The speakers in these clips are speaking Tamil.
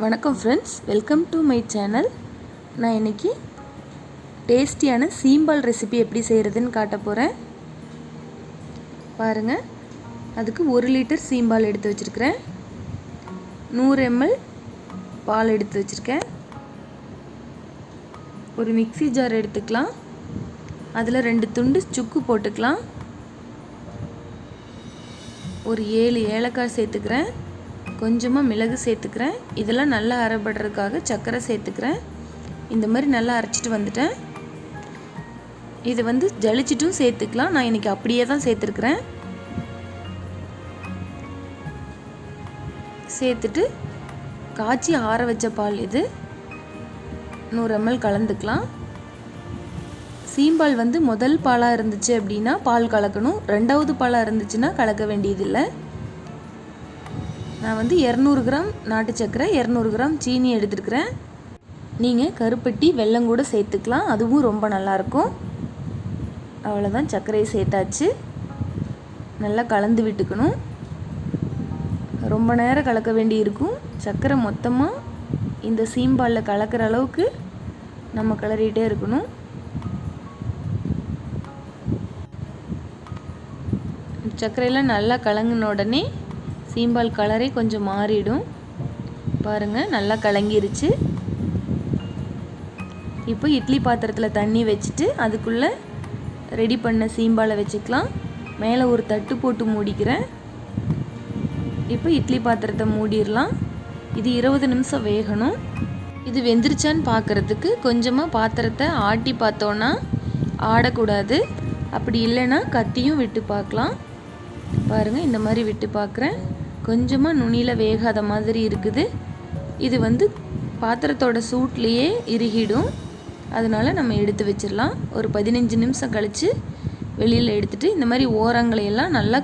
வணக்கம் friends, welcome to my channel. நான் இன்றைக்கி டேஸ்டியான சீம்பால் ரெசிபி எப்படி செய்கிறதுன்னு காட்ட போகிறேன். பாருங்கள், அதுக்கு 1 லிட்டர் சீம்பால் எடுத்து வச்சுருக்கிறேன். 100 ml பால் எடுத்து வச்சுருக்கேன். ஒரு மிக்ஸி ஜார் எடுத்துக்கலாம். அதில் 2 துண்டு சுக்கு போட்டுக்கலாம். ஒரு 7 ஏலக்காய் சேர்த்துக்கிறேன். கொஞ்சமாக மிளகு சேர்த்துக்கிறேன். இதெல்லாம் நல்லா அரைப்படுறதுக்காக சர்க்கரை சேர்த்துக்கிறேன். இந்த மாதிரி நல்லா அரைச்சிட்டு வந்துட்டேன். இது ஜலிச்சிட்டும் சேர்த்துக்கலாம். நான் இன்றைக்கி அப்படியே தான் சேர்த்துருக்குறேன். சேர்த்துட்டு காய்ச்சி ஆற வச்ச பால் இது 100 ml கலந்துக்கலாம். சீம்பால் முதல் பாலாக இருந்துச்சு அப்படின்னா பால் கலக்கணும். 2வது பாலாக இருந்துச்சுன்னா கலக்க வேண்டியதில்லை. நான் 200 கிராம் நாட்டு சர்க்கரை, 200 கிராம் சீனி எடுத்துருக்கிறேன். நீங்கள் கருப்பட்டி வெல்லம் கூட சேர்த்துக்கலாம், அதுவும் ரொம்ப நல்லாயிருக்கும். அவ்வளோதான், சர்க்கரையை சேர்த்தாச்சு. நல்லா கலந்து விட்டுக்கணும். ரொம்ப நேரம் கலக்க வேண்டி இருக்கும். சர்க்கரை மொத்தமாக இந்த சீம்பாலில் கலக்கிற அளவுக்கு நம்ம கிளறிட்டே இருக்கணும். சர்க்கரையெல்லாம் நல்லா கலங்கின உடனே சீம்பால் கலரே கொஞ்சம் மாறிடும். பாருங்கள், நல்லா கலங்கிருச்சு. இப்போ இட்லி பாத்திரத்தில் தண்ணி வச்சுட்டு அதுக்குள்ளே ரெடி பண்ண சீம்பாலை வச்சுக்கலாம். மேலே ஒரு தட்டு போட்டு மூடிக்கிறேன். இப்போ இட்லி பாத்திரத்தை மூடிடலாம். இது 20 நிமிஷம் வேகணும். இது வெந்துருச்சான்னு பார்க்குறதுக்கு கொஞ்சமாக பாத்திரத்தை ஆட்டி பார்த்தோன்னா ஆடக்கூடாது. அப்படி இல்லைன்னா கத்தியும் விட்டு பார்க்கலாம். பாருங்கள், இந்த மாதிரி விட்டு பார்க்குறேன். கொஞ்சமாக நுனியில் வேகாத மாதிரி இருக்குது. இது பாத்திரத்தோட சூட்லேயே இறுகிடும். அதனால் நம்ம எடுத்து வச்சிடலாம். ஒரு 15 நிமிஷம் கழித்து வெளியில் எடுத்துகிட்டு இந்த மாதிரி ஓரங்களையெல்லாம் நல்லா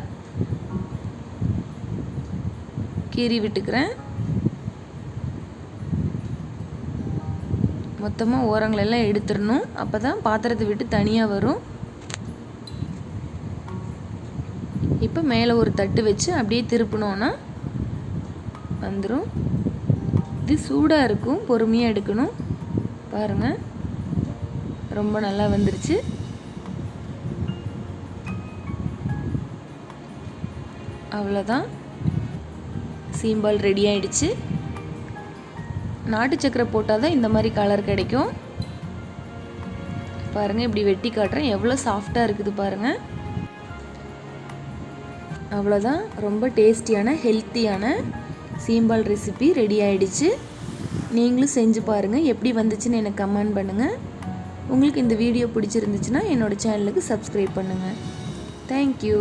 கீறி விட்டுக்கிறேன். மொத்தமாக ஓரங்களெல்லாம் எடுத்துடணும். அப்போ தான் பாத்திரத்தை விட்டு தனியாக வரும். இப்போ மேலே ஒரு தட்டு வச்சு அப்படியே திருப்பினோன்னா வந்துடும். இது சூடாக இருக்கும், பொறுமையாக எடுக்கணும். பாருங்கள், ரொம்ப நல்லா வந்துருச்சு. அவ்வளோதான், சீம்பால் ரெடி ஆயிடுச்சு. நாட்டு சக்கரை போட்டால் தான் இந்த மாதிரி கலர் கிடைக்கும். பாருங்கள், இப்படி வெட்டி காட்டுறேன். எவ்வளோ சாஃப்டாக இருக்குது பாருங்கள். அவ்வளோதான், ரொம்ப டேஸ்டியான ஹெல்த்தியான சீம்பால் ரெசிபி ரெடி ஆகிடுச்சு. நீங்களும் செஞ்சு பாருங்கள். எப்படி வந்துச்சுன்னு எனக்கு கமெண்ட் பண்ணுங்கள். உங்களுக்கு இந்த வீடியோ பிடிச்சிருந்துச்சுன்னா என்னோடய சேனலுக்கு சப்ஸ்கிரைப் பண்ணுங்கள். தேங்க்யூ.